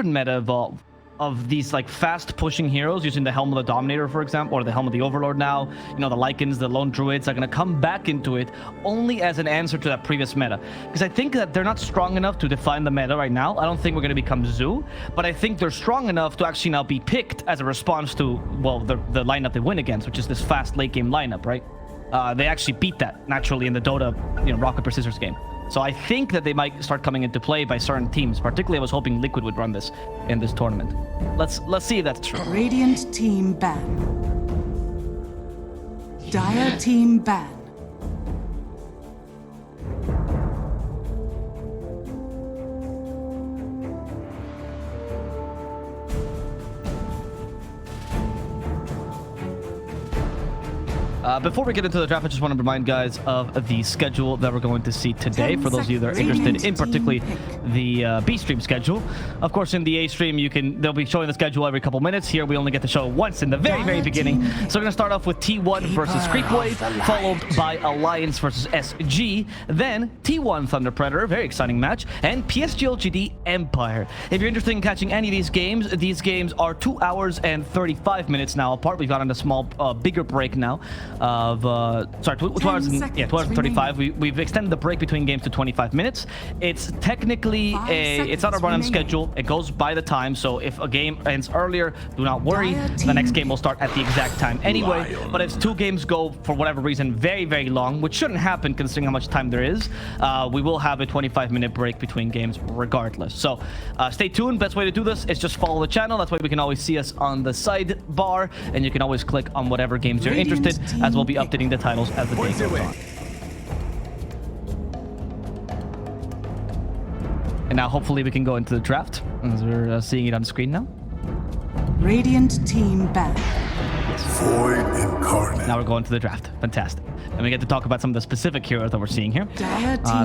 meta evolve of these like fast pushing heroes using the Helm of the Dominator, for example, or the Helm of the Overlord now, you know, the Lycans, the Lone Druids are going to come back into it only as an answer to that previous meta. Because I think that they're not strong enough to define the meta right now. I don't think we're going to become Zoo, but I think they're strong enough to actually now be picked as a response to, well, the lineup they win against, which is this fast late game lineup, right? They actually beat that naturally in the Dota, you know, rock, paper, scissors game. So I think that they might start coming into play by certain teams. Particularly, I was hoping Liquid would run this in this tournament. Let's see if that's true. Radiant team ban. Dire team ban. Before we get into the draft, I just want to remind guys of the schedule that we're going to see today. For those of you that are interested in particularly the B stream schedule. Of course, in the A stream, they'll be showing the schedule every couple minutes. Here, we only get to show it once in the very beginning. So we're going to start off with T1 versus CREEPWAVE, followed by Alliance versus SG, then T1 Thunder Predator, very exciting match, and PSG LGD Empire. If you're interested in catching any of these games are 2 hours and 35 minutes now apart. We've gotten a small, bigger break now. Of 2 hours and 35. We've extended the break between games to 25 minutes. It's technically it's not a run-on schedule. It goes by the time. So if a game ends earlier, do not worry. The next game will start at the exact time anyway. But if 2 games go for whatever reason very long, which shouldn't happen considering how much time there is, we will have a 25-minute break between games regardless. So stay tuned. Best way to do this is just follow the channel. That's why we can always see us on the sidebar, and you can always click on whatever games you're interested, as we'll be updating the titles as the day goes on. And now hopefully we can go into the draft, as we're seeing it on screen now. Radiant team ban. Void incarnate. Now we're going to the draft. Fantastic. And we get to talk about some of the specific heroes that we're seeing here.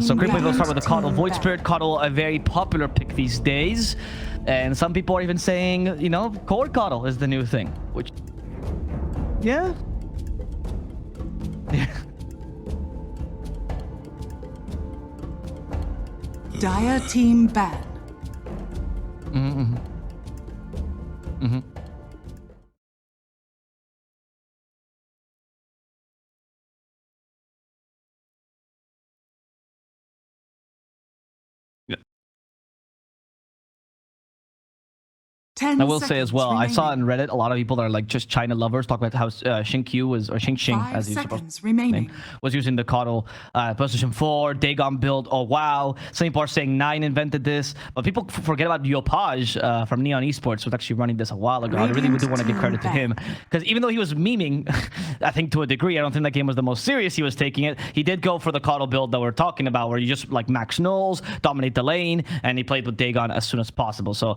So quickly, we'll start with the Coddle Void Spirit. Coddle, a very popular pick these days. And some people are even saying, you know, Core Coddle is the new thing. Which, yeah. Dire team ban. I will say as well, I saw on Reddit a lot of people that are like just China lovers talk about how Xingqiu was, or Xing as he's supposed to name, was using the Coddle position 4, Dagon build. Oh wow, some people are saying 9 invented this, but people forget about Yopaj from Neon Esports, was actually running this a while ago. I really do want to give credit to him, because even though he was memeing, I think to a degree, I don't think that game was the most serious he was taking it. He did go for the Coddle build that we're talking about, where you just like max nulls, dominate the lane, and he played with Dagon as soon as possible. So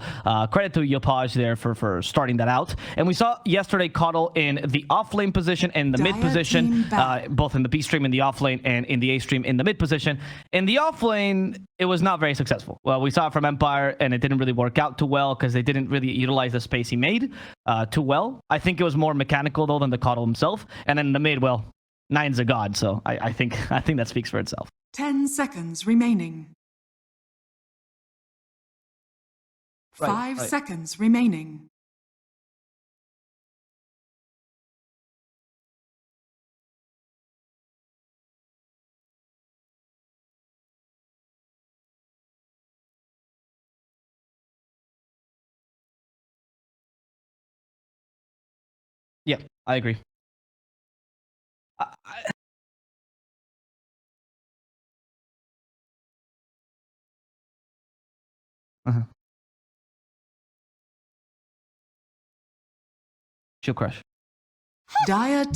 credit to Yopaj there for starting that out. And we saw yesterday Coddle in the off lane position and the mid position, both in the B stream in the off lane and in the A stream in the mid position. In the off lane, it was not very successful. Well, we saw it from Empire, and it didn't really work out too well because they didn't really utilize the space he made too well. I think it was more mechanical though than the Coddle himself. And then in the mid, well, 9's a god, so I think that speaks for itself. 10 seconds remaining. 5 seconds remaining. Yeah, I agree. Shield Crush.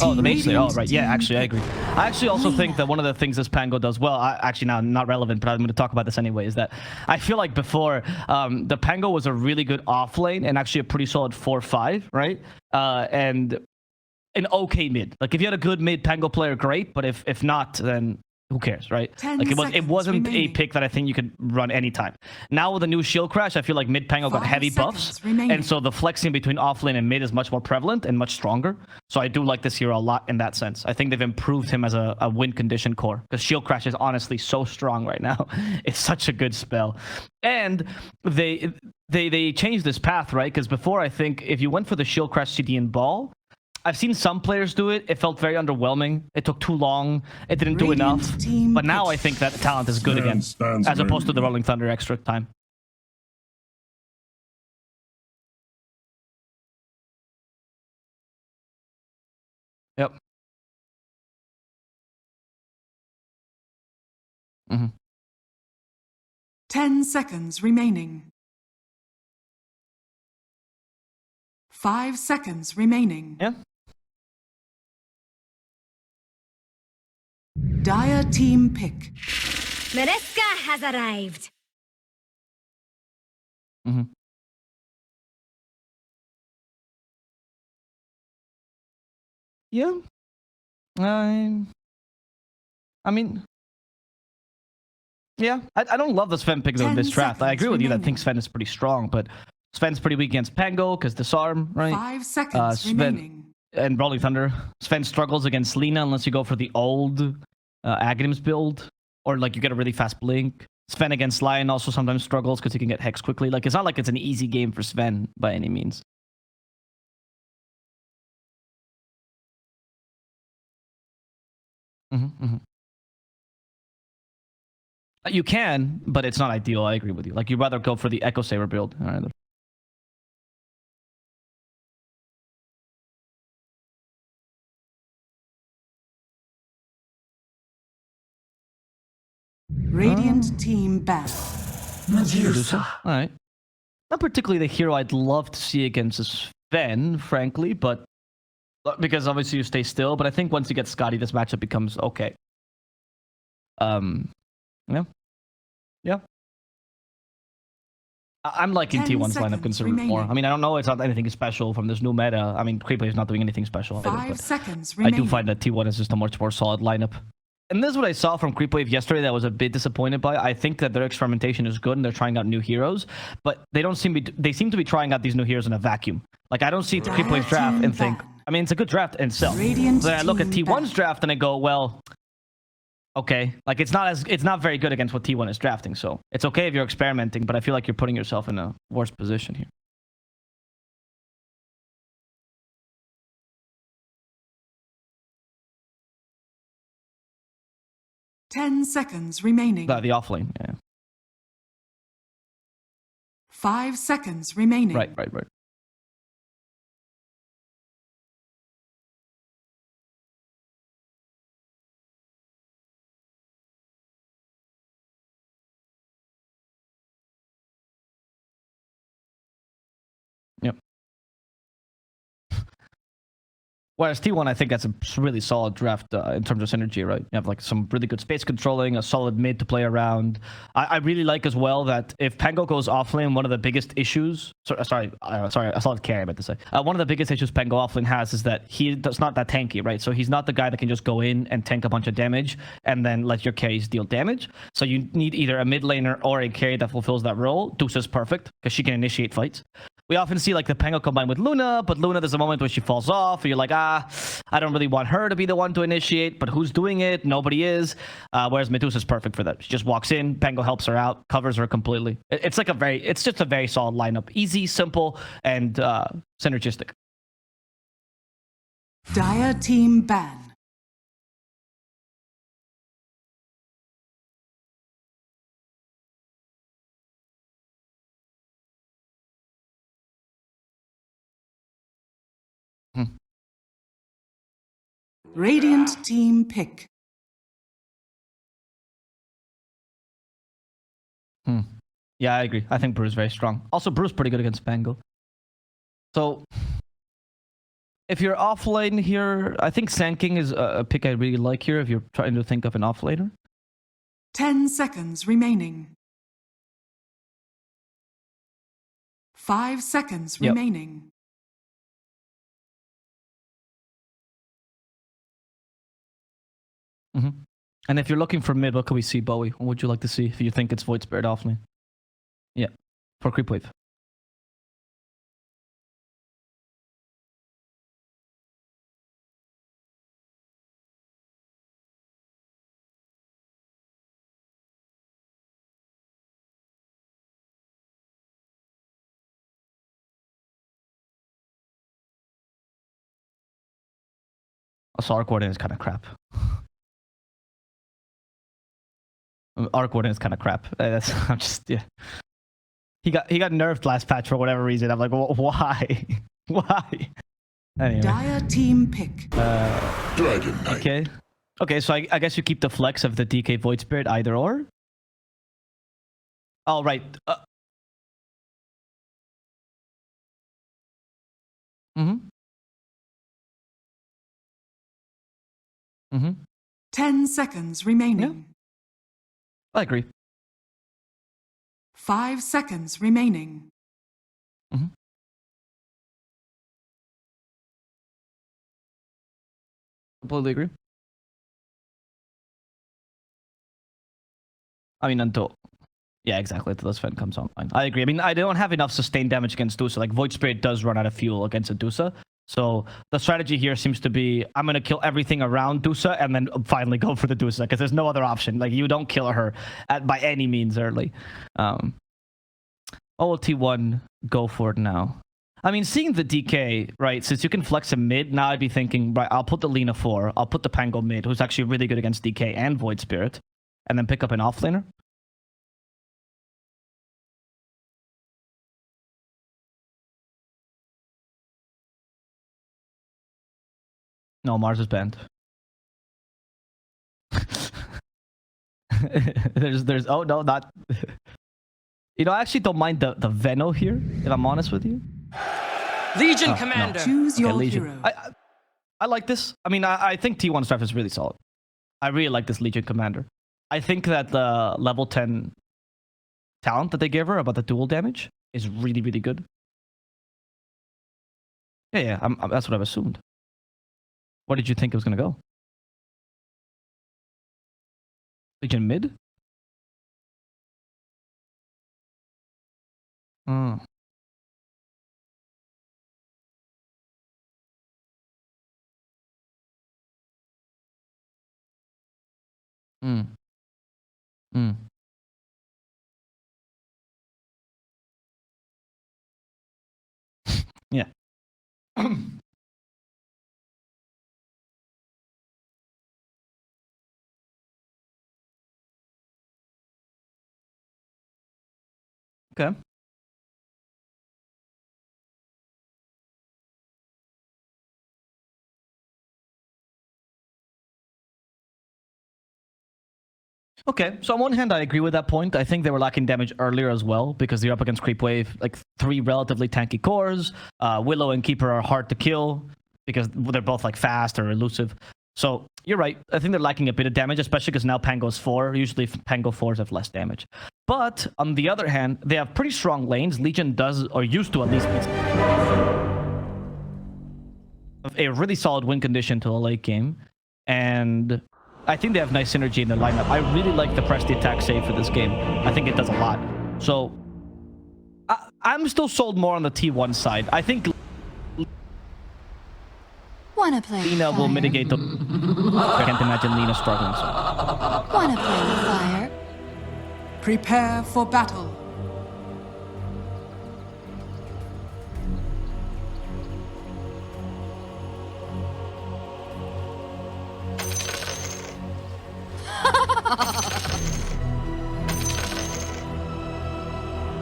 Oh, the Mage Slayer. Oh, right. Yeah, actually, I agree. I actually also think that one of the things this Pango does well, actually now not relevant, but I'm going to talk about this anyway, is that I feel like before, the Pango was a really good off lane and actually a pretty solid 4-5, right? And an okay mid. Like if you had a good mid Pango player, great, but if not, then who cares, right? Like it wasn't a pick that I think you could run anytime. Now with the new Shield Crash, I feel like mid Pango got heavy buffs, and so the flexing between offlane and mid is much more prevalent and much stronger. So I do like this hero a lot in that sense. I think they've improved him as a win condition core, because Shield Crash is honestly so strong right now. It's such a good spell, and they changed this path, right? Because before, I think if you went for the shield crash CD and ball, I've seen some players do it. It felt very underwhelming. It took too long. It didn't do enough. But now I think that talent is good again, as opposed to the Rolling Thunder extra time. Yep. 10 seconds remaining. 5 seconds remaining. Yeah. Dire team pick. Maresca has arrived. Yeah. I mean, yeah. I don't love the Sven pick though in this draft. I agree with you that I think Sven is pretty strong, but Sven's pretty weak against Pango because disarm, right? 5 seconds remaining. And Rolling Thunder. Sven struggles against Lina unless you go for the old Aghanims build, or like you get a really fast blink. Sven against Lion also sometimes struggles because he can get Hex quickly. Like, it's not like it's an easy game for Sven by any means. You can, but it's not ideal. I agree with you. Like, you'd rather go for the Echo Saber build. Either. Radiant team back. Medusa. All right. Not particularly the hero I'd love to see against Sven, frankly, but because obviously you stay still. But I think once you get Scotty, this matchup becomes okay. Yeah. Yeah. I'm liking T1's lineup considerably more. I mean, I don't know, it's not anything special from this new meta. I mean, CREEPWAVE is not doing anything special. 5 seconds I remaining. do find that T1 is just a much more solid lineup. And this is what I saw from CREEPWAVE yesterday that I was a bit disappointed by. I think that their experimentation is good and they're trying out new heroes, but they seem to be trying out these new heroes in a vacuum. Like, I don't see CREEPWAVE's draft and think, I mean, it's a good draft in itself. Then I look at T1's draft and I go, well, okay, like it's not very good against what T1 is drafting, so it's okay if you're experimenting, but I feel like you're putting yourself in a worse position here. Ten seconds remaining. The offlane, yeah. 5 seconds remaining. Right. Yep. Whereas T1, I think that's a really solid draft in terms of synergy, right? You have like some really good space controlling, a solid mid to play around. I really like as well that if Pango goes offlane, one of the biggest issues... Sorry, a solid carry, I meant to say. One of the biggest issues Pango offlane has is that he's not that tanky, right? So he's not the guy that can just go in and tank a bunch of damage and then let your carries deal damage. So you need either a mid laner or a carry that fulfills that role. Dusa's perfect because she can initiate fights. We often see like the Pango combined with Luna, but Luna, there's a moment where she falls off, and you're like, I don't really want her to be the one to initiate, but who's doing it? Nobody is. Whereas Medusa's perfect for that. She just walks in, Pango helps her out, covers her completely. It's just a very solid lineup. Easy, simple, and synergistic. Dire team ban. Radiant team pick. Yeah, I agree. I think Brew's very strong. Also, Brew's pretty good against Pango. So, if you're offlane here, I think Sand King is a pick I really like here if you're trying to think of an offlaner. 10 seconds remaining. 5 seconds remaining. And if you're looking for mid, what can we see, Bowie? What would you like to see if you think it's Void Spirit offlane? Yeah, for CREEPWAVE. Also, Arc Warden is kind of crap. Arc Warden is kind of crap. That's, I'm just, yeah. He got nerfed last patch for whatever reason. I'm like, well, why? Why? Anyway. Dire team pick. Dragon Knight. Okay. Okay, so I guess you keep the flex of the DK Void Spirit either or. Oh, right. Mm-hmm. 10 seconds remaining. I agree. 5 seconds remaining. Completely agree. I mean, until... Yeah, exactly. Until this Fen comes online. I agree. I mean, I don't have enough sustained damage against DOTA. Like, Void Spirit does run out of fuel against a DOTA. So the strategy here seems to be, I'm going to kill everything around DOTA and then finally go for the DOTA, because there's no other option. Like, you don't kill her by any means early. T1, go for it now. I mean, seeing the DK, right, since you can flex him mid, now I'd be thinking, right, I'll put the Lina 4, I'll put the Pango mid, who's actually really good against DK and Void Spirit, and then pick up an offlaner. No, Mars is banned. there's oh no, not you know, I actually don't mind the Veno here, if I'm honest with you. Legion Commander. No. Choose your Legion. hero. I like this. I mean, I think T1 Strife is really solid. I really like this Legion Commander. I think that the level 10 talent that they gave her about the dual damage is really, really good. Yeah, that's what I've assumed. What did you think it was going to go? Legion mid? Hmm. Yeah. Okay. Okay, so on one hand, I agree with that point. I think they were lacking damage earlier as well, because they're up against CREEPWAVE, like 3 relatively tanky cores. Willow and Keeper are hard to kill, because they're both like fast or elusive. So you're right. I think they're lacking a bit of damage, especially because now Pango's 4. Usually Pango 4s have less damage. But on the other hand, they have pretty strong lanes. Legion does, or used to at least, be a really solid win condition to the late game. And I think they have nice synergy in their lineup. I really like the press the attack save for this game. I think it does a lot. So I'm still sold more on the T1 side. I think Wanna play Lina will mitigate the... I can't imagine Lina struggling. So. Wanna play with fire? Prepare for battle.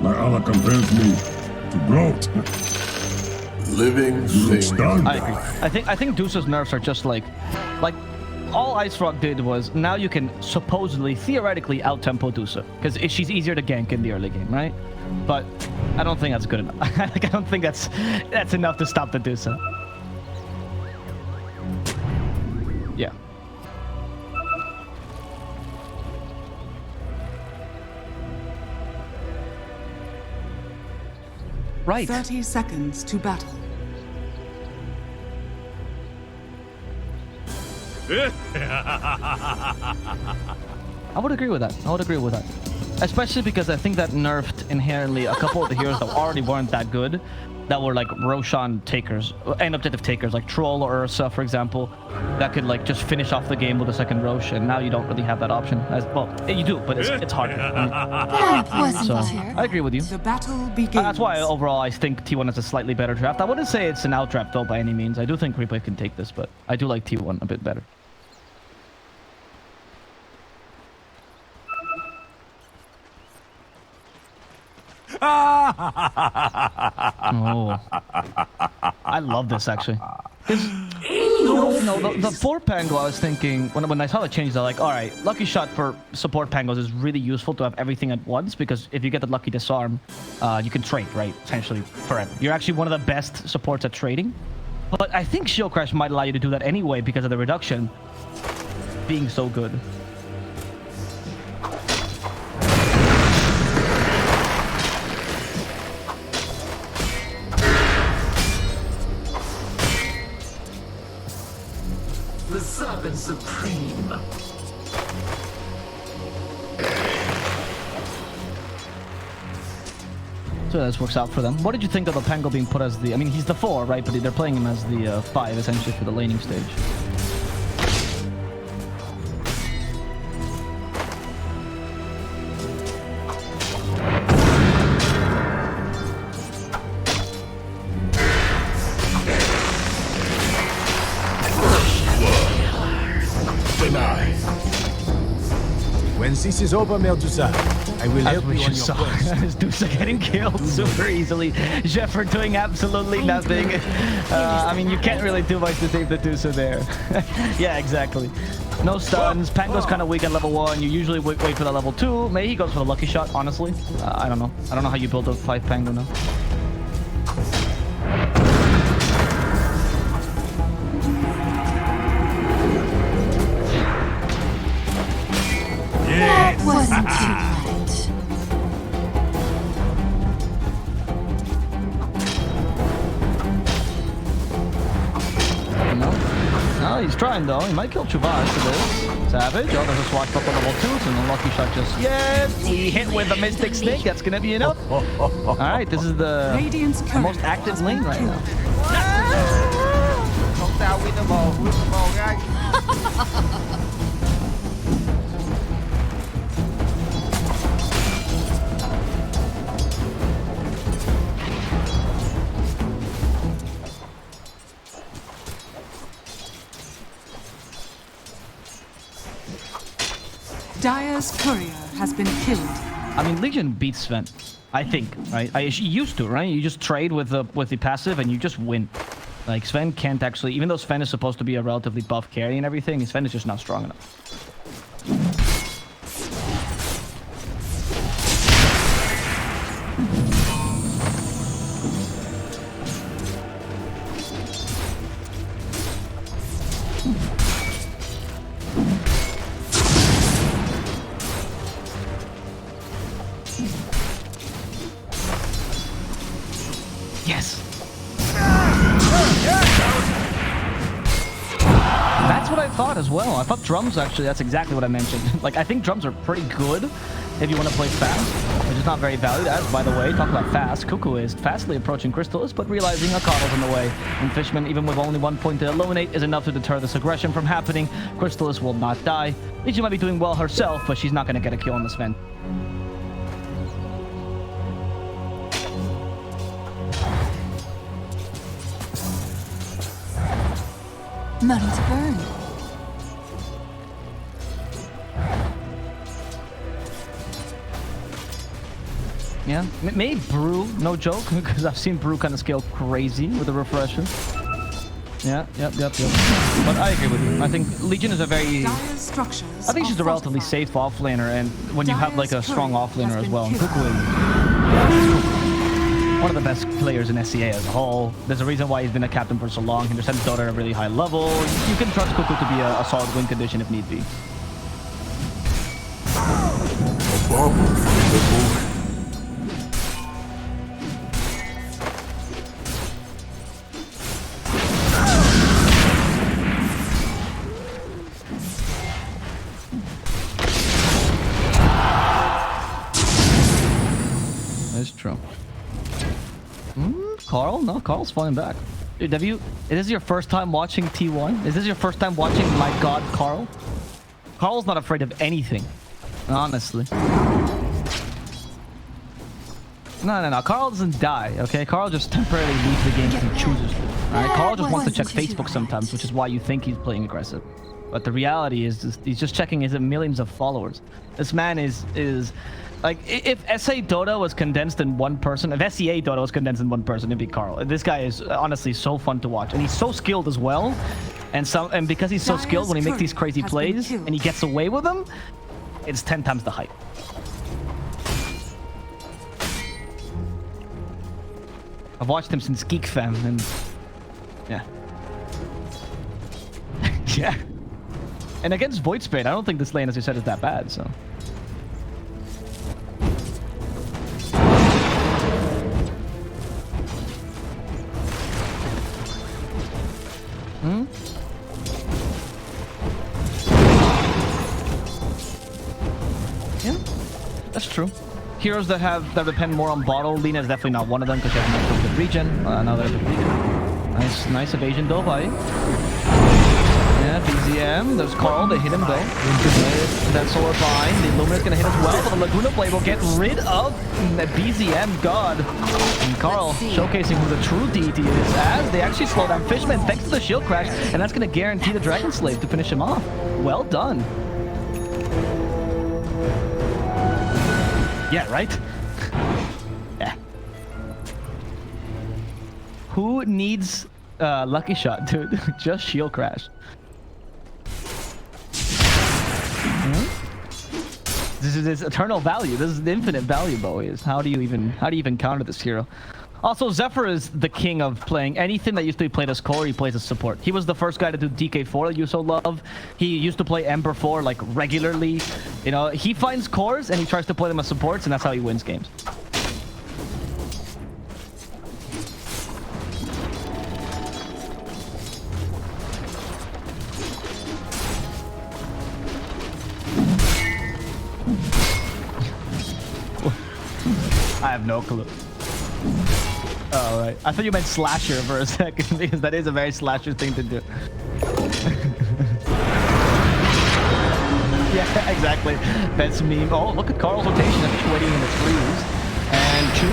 My Allah compels me to bloat. Living thing. I agree. I think Deuce's nerfs are just like all Ice Rock did was now you can supposedly, theoretically, out-tempo Deuce, because she's easier to gank in the early game, right? But I don't think that's good enough. Like, I don't think that's enough to stop the Deuce. Yeah. Right. 30 seconds to battle. I would agree with that. I would agree with that. Especially because I think that nerfed inherently a couple of the heroes that already weren't that good. that were like Roshan takers, end objective takers, like Troll or Ursa, for example, that could like just finish off the game with a second Rosh, and now you don't really have that option. As well, you do, but it's harder. That wasn't So fair. I agree with you. The battle begins. That's why overall I think T1 is a slightly better draft. I wouldn't say it's an out draft though by any means. I do think CREEPWAVE can take this, but I do like T1 a bit better. Oh, I love this actually. Because the 4 Pango, I was thinking when I saw the changes, I was like, all right, lucky shot for support Pangos is really useful to have everything at once, because if you get the lucky disarm, you can trade, right? Essentially forever. You're actually one of the best supports at trading. But I think Shield Crash might allow you to do that anyway because of the reduction being so good. The Serpent Supreme. So this works out for them. What did you think of the Pango being put as the... I mean, he's the 4, right? But they're playing him as the 5, essentially, for the laning stage. When this is over, Medusa, I will help As we you on just your saw, quest. Dusa getting killed super easily. Jeffert doing absolutely nothing. I mean, you can't really do much to save the Dusa there. Yeah, exactly. No stuns. Pango's kind of weak at level 1. You usually wait for the level 2. Maybe he goes for the lucky shot, honestly. I don't know. I don't know how you build a 5 Pango now. That wasn't too late. No, he's trying though. He might kill Chuvage for this. Savage. Oh, there's a swashbuckle level 2, and the lucky shot just... Yeah, we hit with the Mystic Snake. That's gonna be enough. Alright, this is the Radiant's most courier active has lane been right killed. now. Không sao, win the ball guys. Dire's courier has been killed. I mean, Legion beats Sven, I think, right? She used to, right? You just trade with the passive and you just win. Like, Sven can't actually... Even though Sven is supposed to be a relatively buff carry and everything, Sven is just not strong enough. Yes! That's what I thought as well. I thought drums, actually, that's exactly what I mentioned. Like, I think drums are pretty good if you want to play fast, which is not very valued. As, by the way, talk about fast. Cuckoo is fastly approaching Crystallis, but realizing a Coddle's in the way. And Fishman, even with only 1 point to eliminate, is enough to deter this aggression from happening. Crystallis will not die. Legion might be doing well herself, but she's not going to get a kill on this Sven. Money to burn. Yeah, maybe Brew, no joke, because I've seen Brew kind of scale crazy with the refresher. Yeah, yep. But I agree with you. I think Legion is a very... Dire's structures I think she's are a relatively fortified. safe offlaner, and when you have like a strong offlaner as well. Has Cuckoo been is one of the best players in SCA as a whole. There's a reason why he's been a captain for so long. He understands Dota at a really high level. You can trust Cuckoo to be a solid win condition if need be. That's true. Carl? No, Carl's falling back. Dude, is this your first time watching T1? Is this your first time watching my god, Carl? Carl's not afraid of anything. Honestly. No. Carl doesn't die, okay? Carl just temporarily leaves the game if he chooses to. Alright? Carl just wants to check Facebook sometimes, which is why you think he's playing aggressive. But the reality is he's just checking his millions of followers. This man is like, if SA Dota was condensed in one person, if SEA Dota was condensed in one person, it'd be Carl. This guy is honestly so fun to watch, and he's so skilled as well. And because he's so skilled, when he makes these crazy plays and he gets away with them, it's 10 times the hype. I've watched him since Geek Fam, and yeah. Yeah. And against Void Spade, I don't think this lane, as you said, is that bad, so. Yeah, that's true. Heroes that depend more on bottle, Lina is definitely not one of them because she has a good regen. Now there's a regen. Nice evasion though by. Yeah, BZM. There's Carl. They hit him though. That solar bind. The Illumina's gonna hit as well, but the Laguna Blade will get rid of BZM. God. And Carl showcasing who the true deity is as they actually slow down Fishman thanks to the shield crash, and that's gonna guarantee the Dragon Slave to finish him off. Well done. Yeah, right? Yeah. Who needs Lucky Shot, dude? Just shield crash. This is eternal value. This is infinite value, boys. How do you even counter this hero? Also, Zephyr is the king of playing anything that used to be played as core. He plays as support. He was the first guy to do DK4 that you so love. He used to play Ember 4 like regularly. You know, he finds cores and he tries to play them as supports, and that's how he wins games. I have no clue. Oh, right. I thought you meant slasher for a second, because that is a very slasher thing to do. Yeah, exactly. That's meme. Oh, look at Carl's rotation. I'm just waiting in the freeze. And Chu?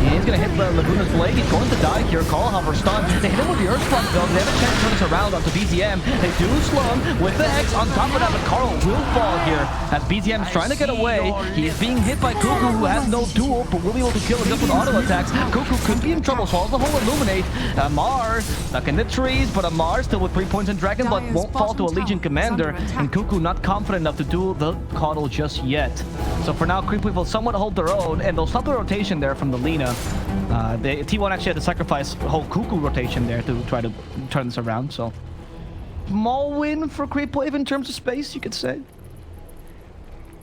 He's going to hit the Laguna's Blade. He's going to die here. Carl, however, stunned. They hit him with the Earthspark, though. They have a chance to turn this around onto BZM. They do slow him with the X on top of that, but Carl will fall here as BZM is trying to get away. He is being hit by Cuckoo, who has no duel, but will be able to kill him just with auto attacks. Cuckoo could be in trouble, swallows the whole Illuminate. Amar stuck in the trees, but Amar still with 3 points in Dragon Blood won't fall to a Legion Commander, and Cuckoo not confident enough to do the Coddle just yet. So for now, CREEPWAVE will somewhat hold their own, and they'll stop the rotation there from the Lina. The T1 actually had to sacrifice a whole Cuckoo rotation there to try to turn this around, so small win for CREEPWAVE in terms of space, you could say.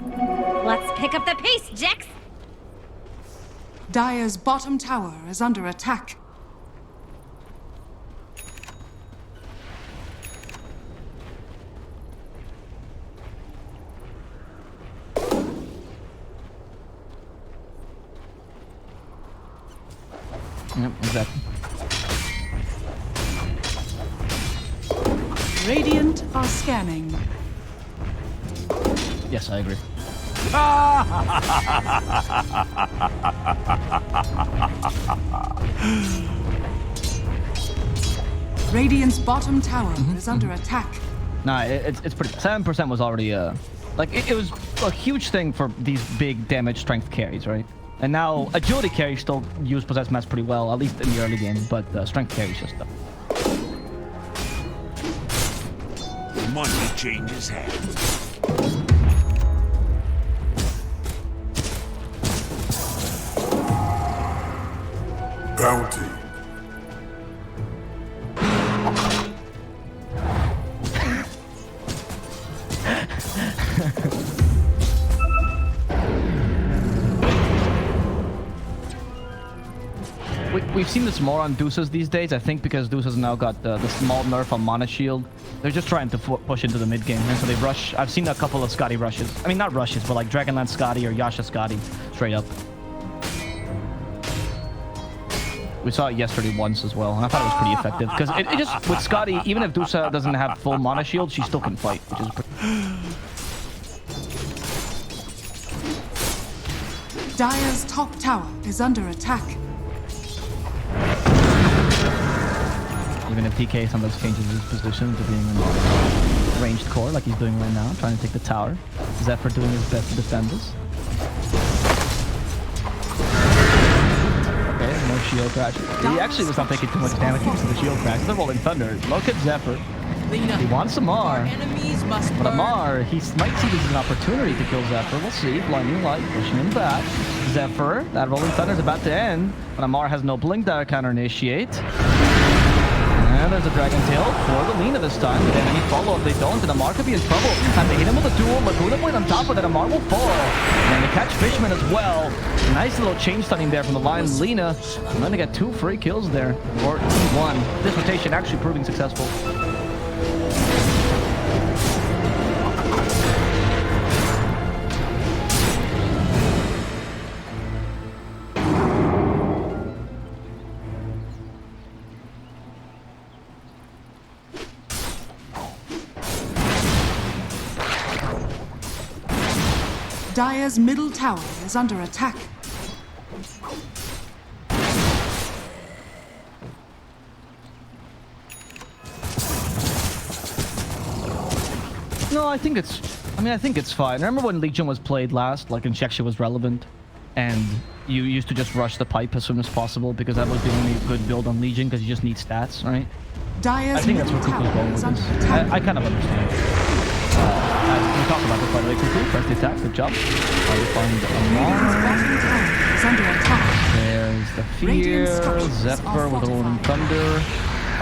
Let's pick up the pace, Jax! Dire's bottom tower is under attack. Yep, exactly. Radiant are scanning. Yes, I agree. Radiant's bottom tower is under attack. Nah, it's pretty. 7% was already like it was a huge thing for these big damage strength carries, right? And now agility carries still use possessed mass pretty well, at least in the early game, but strength carries just stuff. Money changes hands. Bounty. We've seen this more on Deuces these days, I think, because Deuces now got the small nerf on Mana Shield. They're just trying to push into the mid game, and so they rush. I've seen a couple of Scotty rushes. I mean, not rushes, but like Dragonlance Scotty or Yasha Scotty, straight up. We saw it yesterday once as well, and I thought it was pretty effective. Because it just, with Scotty, even if DOTA doesn't have full mana shield, she still can fight, which is pretty... Dire's top tower is under attack. Even if DK sometimes changes his position to being in a ranged core, like he's doing right now, trying to take the tower. Zephyr doing his best to defend this. Okay, no shield crash. He actually was not taking too much damage because of the shield crash. The Rolling Thunder. Look at Zephyr. He wants Amar. Enemies must But burn. Amar, he might see this as an opportunity to kill Zephyr. We'll see. Blinding Light, pushing him back. Zephyr, that Rolling Thunder is about to end. But Amar has no blink that counter initiate. And there's a Dragon Tail for the Lina this time. But then any follow-up they don't, and Amar could be in trouble. And they hit him with a duel. Laguna Blade on top of that, Amar will fall. And they catch Fishman as well. Nice little chain stunning there from the line. Lina, and then they get 2 free kills there. Or 1. This rotation actually proving successful. Dire's middle tower is under attack. No, I think it's fine. Remember when Legion was played last, like Injection was relevant, and you used to just rush the pipe as soon as possible because that was the only good build on Legion because you just need stats, right? Dire's I think that's where middle Cuckoo's tower going is with under this. attack. I kind of understand. We talked about this by the way, Cuckoo. First the attack, good job. You find Radiant's Amar. bottom tower is under attack. There's the Radiant Fear, structures Zephyr are with the Rolling fortified. Thunder.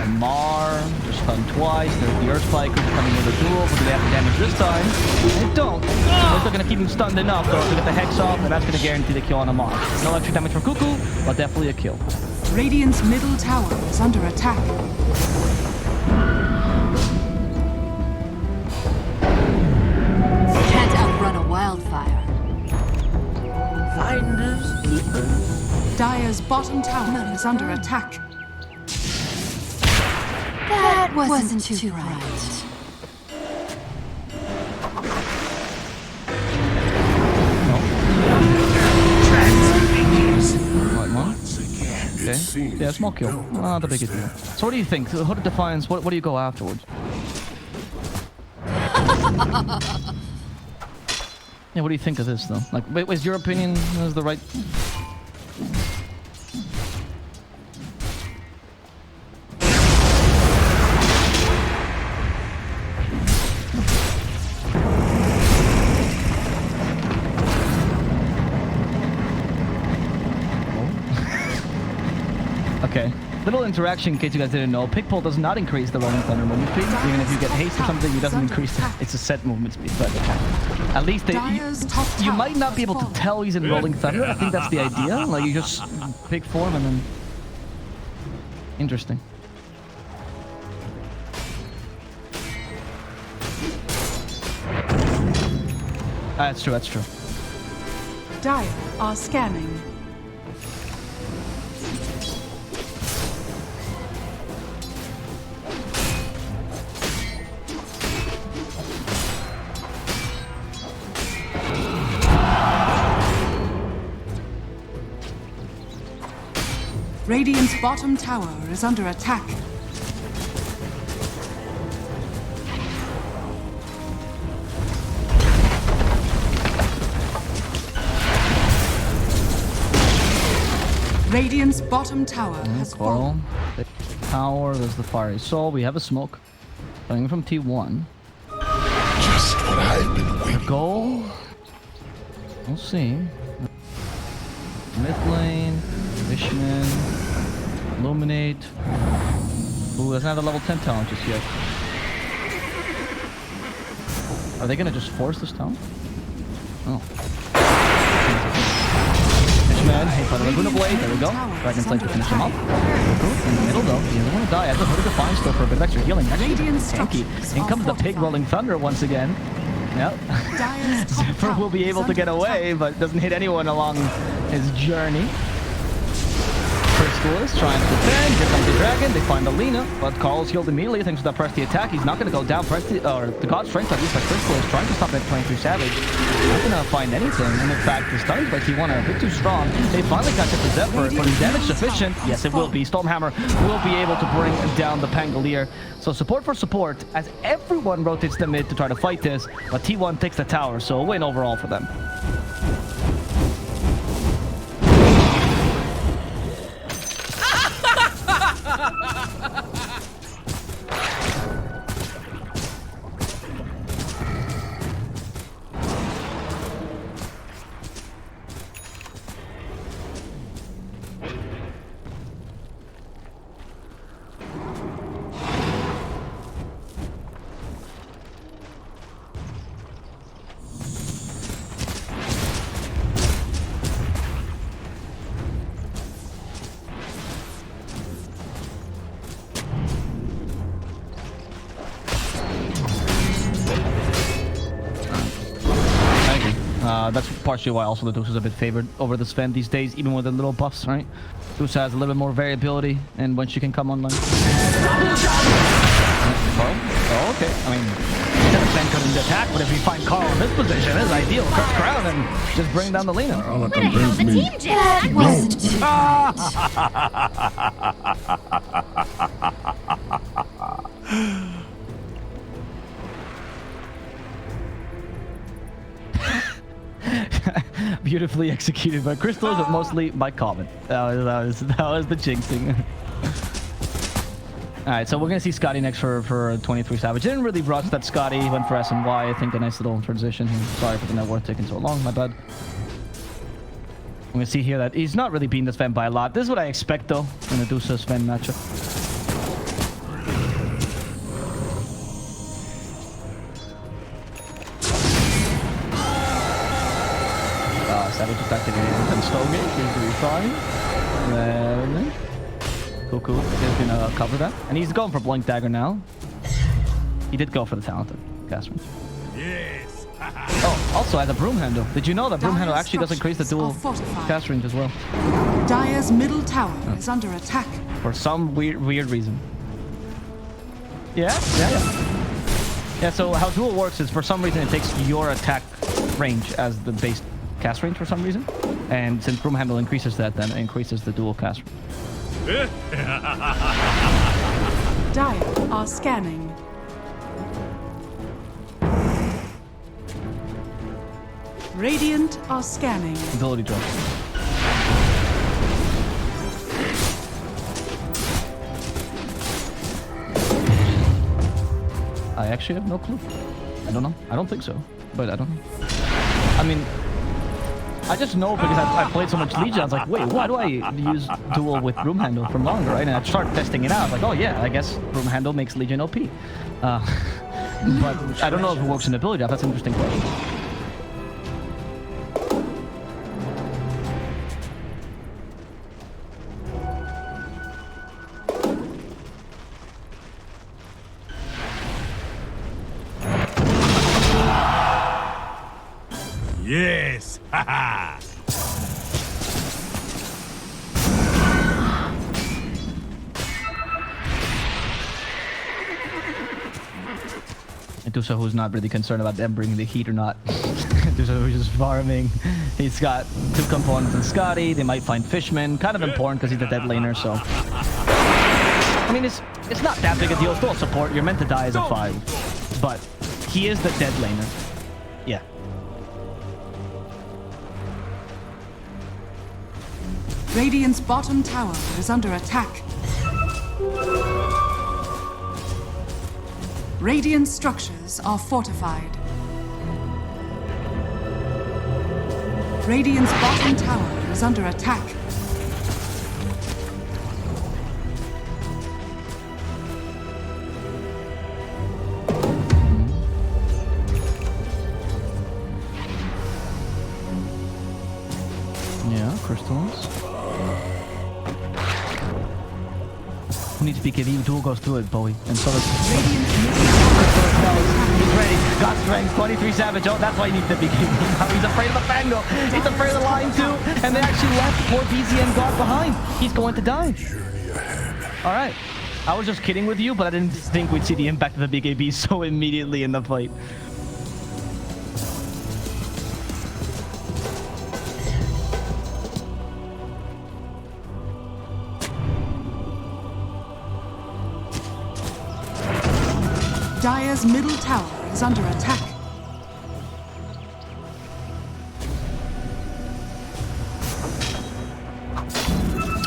Amar, just stunned twice. There's the Earth Spike coming with a duel, but do they have the damage this time? They don't. They're still going to keep him stunned enough, though, to get the Hex off, and that's going to guarantee the kill on Amar. No extra damage for Cuckoo, but definitely a kill. Radiant's middle tower is under attack. Can't outrun a wildfire. Dire's bottom tower is under attack. That wasn't too bright. Right, one. Okay. Yeah, small kill. Not the biggest deal. So what do you think? Hood of Defiance, what do you go afterwards? Yeah, what do you think of this, though? Like, is your opinion is the right... Okay. Little interaction in case you guys didn't know. Pick pull does not increase the Rolling Thunder movement speed. Even if you get haste or something, it doesn't increase it. It's a set movement speed. But at least you might not be able to tell he's in Rolling Thunder. I think that's the idea. Like you just pick form and then... Interesting. That's true, that's true. Dire are scanning. Radiant's bottom tower is under attack. Radiant's bottom tower has Coral. fallen. Tower, there's the Fiery Soul. We have a smoke coming from T1. Just what I've been waiting. Goal. We'll see. Mid lane, Fishman, Illuminate. Ooh, doesn't have the level 10 talent just yet. Are they gonna just force this talent? Oh. Fishman, hey, by the Laguna Blade, there we go. Dragon Slate to finish him up. In the middle though, he doesn't want to die. I have the Hood of Defiance still for a bit of extra healing. Actually, tanky. In comes the Pig Rolling Thunder once again. Yep. Zephyr will be able to get away, but doesn't hit anyone along his journey. First Crystal is trying to defend. Here comes the dragon. They find the Lina, but Carl's healed immediately thanks to that press the attack. He's not going to go down. The God Strength, at least by Crystal, is trying to stop that 23 Savage. Not going to find anything. And in fact, the stuns by T1 are a bit too strong. They finally catch up to Zephyr, but is damage sufficient? Yes, it will be. Stormhammer will be able to bring down the Pangolier. So support for support as everyone rotates the mid to try to fight this, but T1 takes the tower, so a win overall for them. That's partially why also the DOTA is a bit favored over the Sven these days, even with the little buffs, right? DOTA has a little bit more variability and when she can come online. Oh, okay. I mean, Sven couldn't attack, but if you find Carl in this position, it's ideal. Curse crown and just bring down the Lina. Where the hell's the team, Jack? Beautifully executed by Crystals, but mostly by Common. That was the jinxing. Alright, so we're gonna see Scotty next for 23 Savage. Didn't really rush that Scotty. He went for S and Y. I think a nice little transition here. Sorry for the net worth taking so long, my bad. I'm gonna see here that he's not really beating the Sven by a lot. This is what I expect though in a DOTA Sven matchup. Savage just activated and Stowgate seems to be fine. Then Cuckoo is gonna cover that. And he's going for Blink Dagger now. He did go for the talented Catherine. Yes. Oh, also as a broom handle. Did you know that broom handle actually does increase the dual cast range as well? Dire's middle tower is under attack. For some weird reason. Yeah. Yeah, so how dual works is for some reason it takes your attack range as the base cast range for some reason, and since broom handle increases that, then it increases the dual cast range. Dire are scanning. Radiant are scanning. Ability drop. I actually have no clue. I don't know. I don't think so, but I don't know. I mean, I just know because I played so much Legion. I was like, wait, why do I use dual with broom handle for longer, right? And I started testing it out. Like, oh yeah, I guess broom handle makes Legion OP. But I don't know if it works in ability. That's an interesting question. Yes! Haha! DOTA who's not really concerned about them bringing the heat or not. DOTA who's just farming. He's got 2 components in Scotty. They might find Fishman. Kind of important because he's the dead laner, so... I mean, it's not that big a deal. Still a support. You're meant to die as a 5. But he is the dead laner. Yeah. Radiant's bottom tower is under attack. Radiant structures are fortified. Radiant's bottom tower is under attack. Yeah, crystals. Who needs BKB? Duel goes through it, Bowie. And so does... He's ready. God strength, 23 Savage. Oh, that's why he needs the BKB. He's afraid of the Fango. He's afraid of the line too. And they actually left poor BZM God behind. He's going to die. All right. I was just kidding with you, but I didn't think we'd see the impact of the BKB so immediately in the fight. Dire's middle tower is under attack.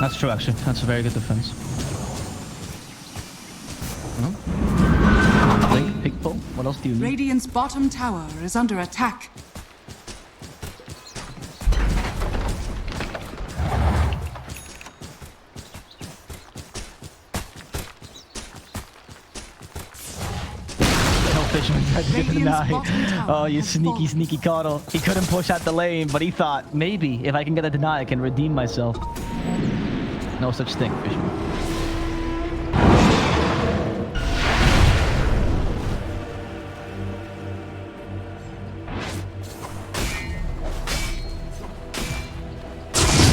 That's true, actually. That's a very good defense. Blink, pick pull. What else do you need? Radiant's bottom tower is under attack. Fisherman tried to get the deny. Oh, you sneaky, sneaky Coddle. He couldn't push out the lane, but he thought, maybe if I can get a deny, I can redeem myself. No such thing, Fisherman.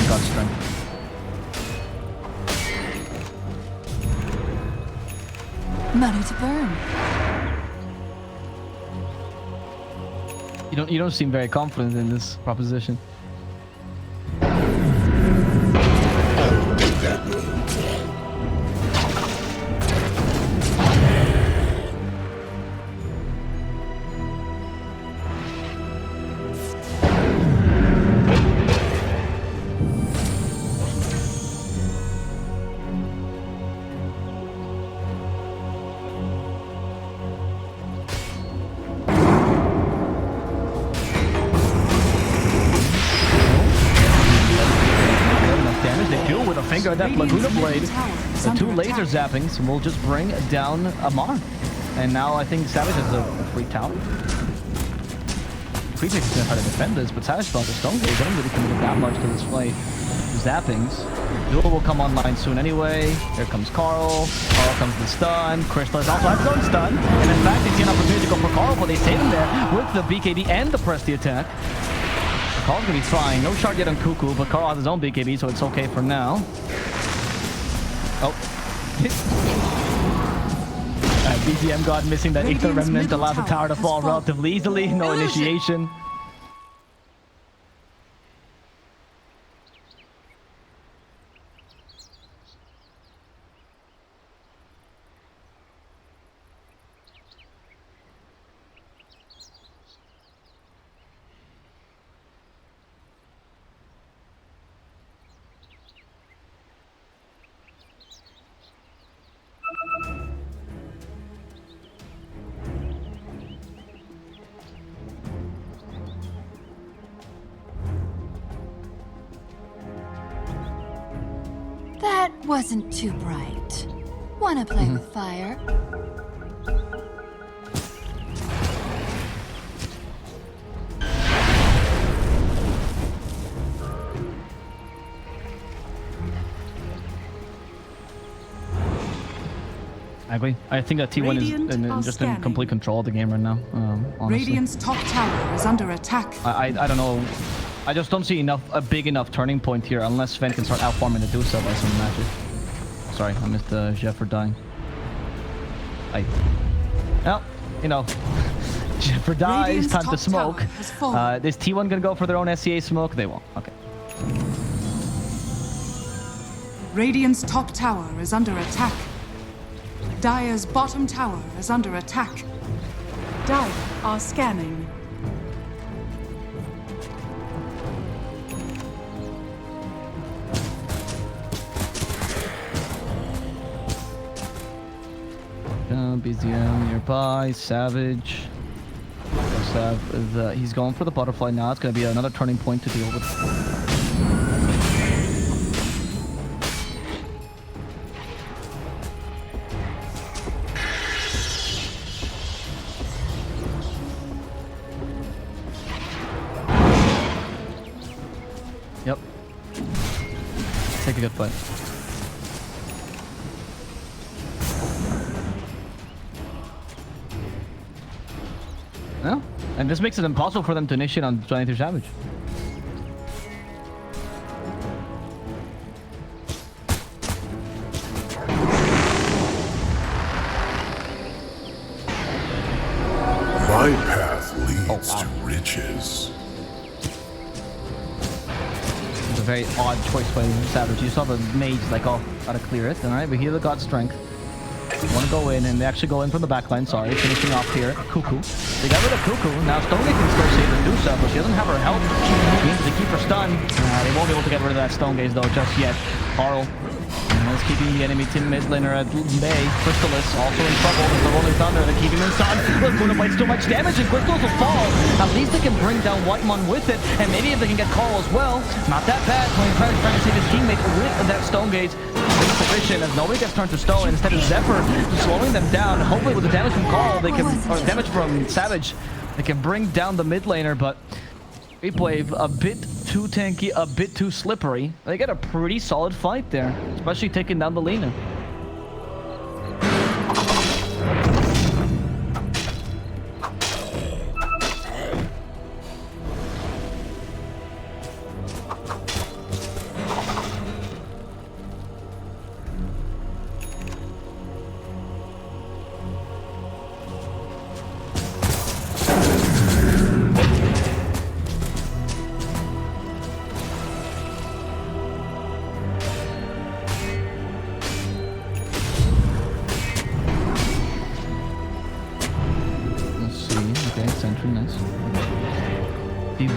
Got strength. Money to burn. You don't seem very confident in this proposition. Finger that Laguna Blade. The two laser zappings will just bring down Amar. And now I think Savage has a free tower. CREEPWAVE is going to try to defend this, but Savage felt the Stone Gate. They don't really commit that much to this fight. Zappings. Duel will come online soon anyway. Here comes Carl. Carl comes the stun. Crystal is also has his own stun. And in fact, they see an opportunity to go for Carl, but they save him there with the BKB and the press the attack. Carl's gonna be fine. No shard yet on Cuckoo, but Carl has his own BKB, so it's okay for now. Oh. BGM God missing that Aether Remnant allows the tower to fall relatively easily. No initiation. That wasn't too bright. Wanna play with fire? I agree. I think that T1 is just in complete control of the game right now. Honestly. Radiant's top tower is under attack. I don't know. I just don't see a big enough turning point here unless Sven can start outfarming the DOTA by some magic. Sorry, I missed Jeff for dying. Well, you know, Jeff for dies, time to smoke. Is T1 gonna go for their own SCA smoke? They won't. Okay. Radiant's top tower is under attack. Dire's bottom tower is under attack. Dire are scanning. BZM nearby, Savage. He's going for the butterfly now. It's going to be another turning point to deal with. Yep. Take a good fight. Yeah, and this makes it impossible for them to initiate on 23 Savage. very odd choice by Savage. You saw the mage like, oh, gotta clear it. All right, we heal the God Strength. Want to go in, and they actually go in from the backline. Sorry, finishing off here. Cuckoo. They got rid of Cuckoo. Now Stonegate can still save the DOTA, but she doesn't have her health. Means to keep her stunned. They won't be able to get rid of that Stonegate though just yet. Carl is keeping the enemy team mid laner at bay. Crystallis also in trouble with the Rolling Thunder. They're keeping him stunned. Look, Luna bites too much damage, and Crystals will fall. At least they can bring down Whitemon with it, and maybe if they can get Carl as well, not that bad. When trying to save his teammate with that Stonegate. Insufficient as nobody gets turned to stone. Instead of Zephyr slowing them down. Hopefully with the damage from Carl, they can, or damage from Savage, they can bring down the mid laner, but CREEPWAVE a bit too tanky, a bit too slippery. They get a pretty solid fight there, especially taking down the laner.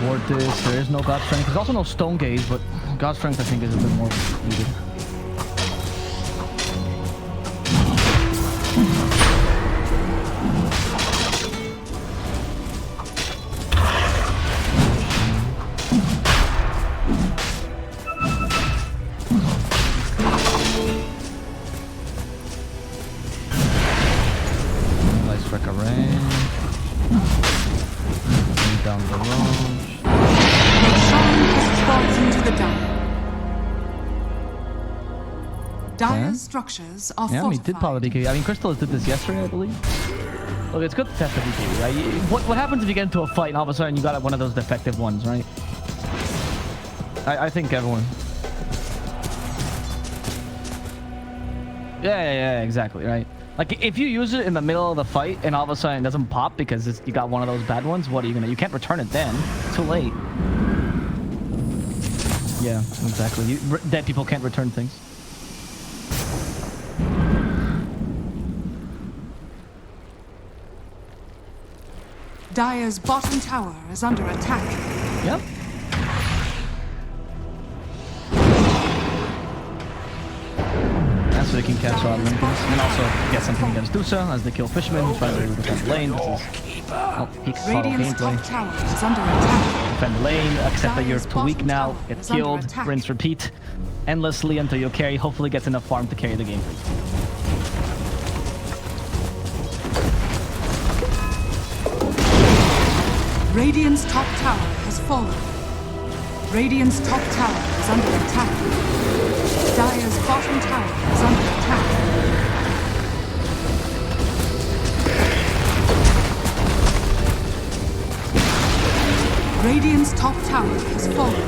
Ward this. There is no God Strength. There's also no Stone Gaze, but God Strength I think is a bit more needed. Nice Wreck Array. Down the road. Into the Dire's structures are fortified. Yeah, we did power the BKB. I mean, Crystallis did this yesterday, I believe. Look, it's good to test the BKB, right? What happens if you get into a fight and all of a sudden you got one of those defective ones, right? I think everyone. Yeah, exactly, right? Like, if you use it in the middle of the fight and all of a sudden it doesn't pop because you got one of those bad ones, what are you gonna... You can't return it then. It's too late. Yeah, exactly. Dead people can't return things. Dire's bottom tower is under attack. Yep. So they can cancel out Lincolns and also get something against DOTA as they kill Fishman, who's trying to defend the lane. This is peak follow gameplay. Defend the lane, accept that you're too weak now, get killed, rinse, repeat endlessly until your carry hopefully gets enough farm to carry the game. Radiant's top tower has fallen. Radiant's top tower is under attack. Dire's bottom tower is under attack. Radiant's top tower has fallen.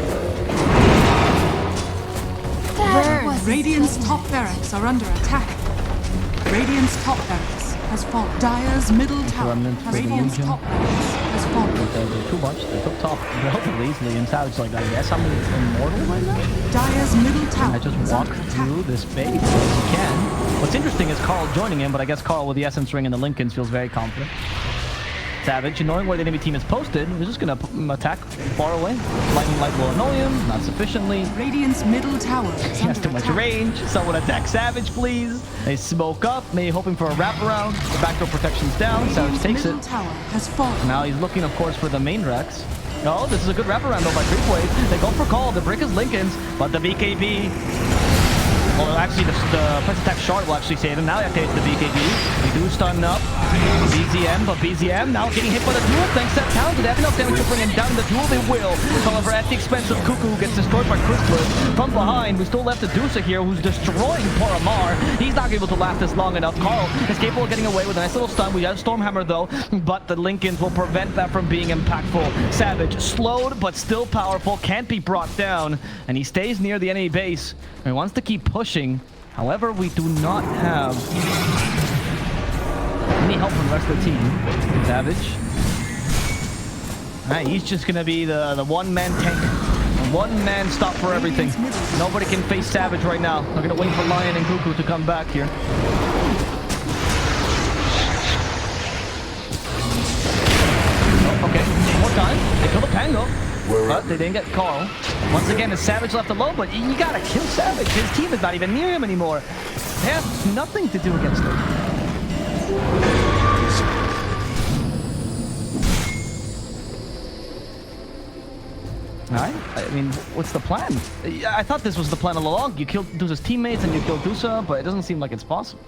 Radiant's top barracks are under attack. Radiant's top barracks has fallen. Dire's middle tower. Radiant's top barracks has fallen. They're too much. They took top relatively easily, and Savage like, I guess I'm immortal right now. Dire's middle tower. I just walk through this base as you can. What's interesting is Carl joining him, but I guess Carl with the Essence Ring and the Lincolns feels very confident. Savage, knowing where the enemy team is posted, is just gonna attack far away. Lightning Light will annoy him, not sufficiently. Radiant's middle tower. He has too much range. Someone attack Savage, please. They smoke up, maybe hoping for a wraparound. The backdoor protection's down. Savage takes it. Tower has fallen. Now he's looking, of course, for the main Rex. Oh, this is a good wraparound though by CREEPWAVE. They go for call. The brick is Lincoln's, but the BKB. Well, actually, the press attack shard will actually save him. Now he activates the BKB. They do stun up BZM, but BZM now getting hit by the duel. Thanks to that talent, they have enough damage to bring him down in the duel. They will. However, at the expense of Cuckoo, who gets destroyed by Crystallis. From behind, we still left the DOTA here, who's destroying poor Amar. He's not able to last this long enough. Carl is capable of getting away with a nice little stun. We have Stormhammer though, but the Lincolns will prevent that from being impactful. Savage, slowed but still powerful, can't be brought down, and he stays near the enemy base. He wants to keep pushing. However, we do not have any help from the rest of the team. Savage. Alright, he's just gonna be the one-man tank. One-man stop for everything. Nobody can face Savage right now. They're gonna wait for Lion and Goku to come back here. Oh, okay, one more time. They kill the Pango. But they didn't get Carl. Once again, is Savage left alone, but you gotta kill Savage. His team is not even near him anymore. They have nothing to do against him. Alright, I mean, what's the plan? I thought this was the plan all along. You killed Dusa's teammates and you killed Dusa, but it doesn't seem like it's possible.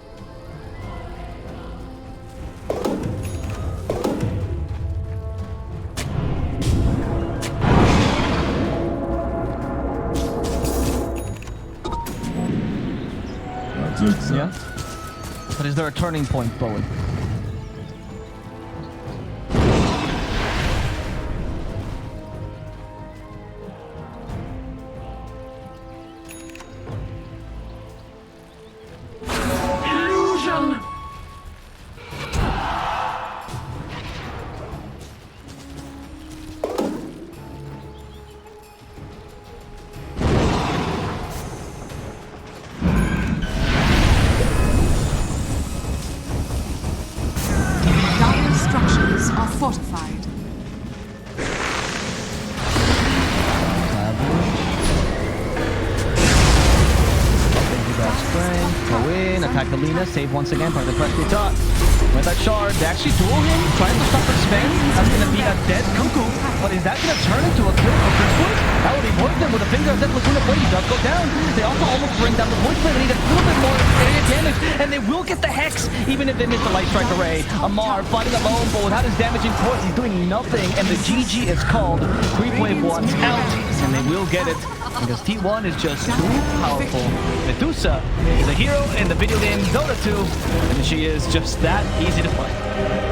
Yeah? But is there a turning point, Bowen? Illusion! Dire's structures are fortified. Go in, attack the Lina, save once again, part of the Presby dot. With that shard, they actually duel him, trying to stop the spin. That's gonna be a dead Cuckoo. But is that gonna turn into a kill for CREEPWAVE? That would be worth them with a finger of death Laguna Blade. He does go down. They also almost bring down the voice play. They need a little bit more area damage, and they will get the Hex, even if they miss the Light Strike Array. Amar fighting alone, but without his damaging force, he's doing nothing, and the GG is called. CREEPWAVE wants out, and they will get it. Because T1 is just too powerful. Medusa is a hero in the video game Dota 2, and she is just that easy to play.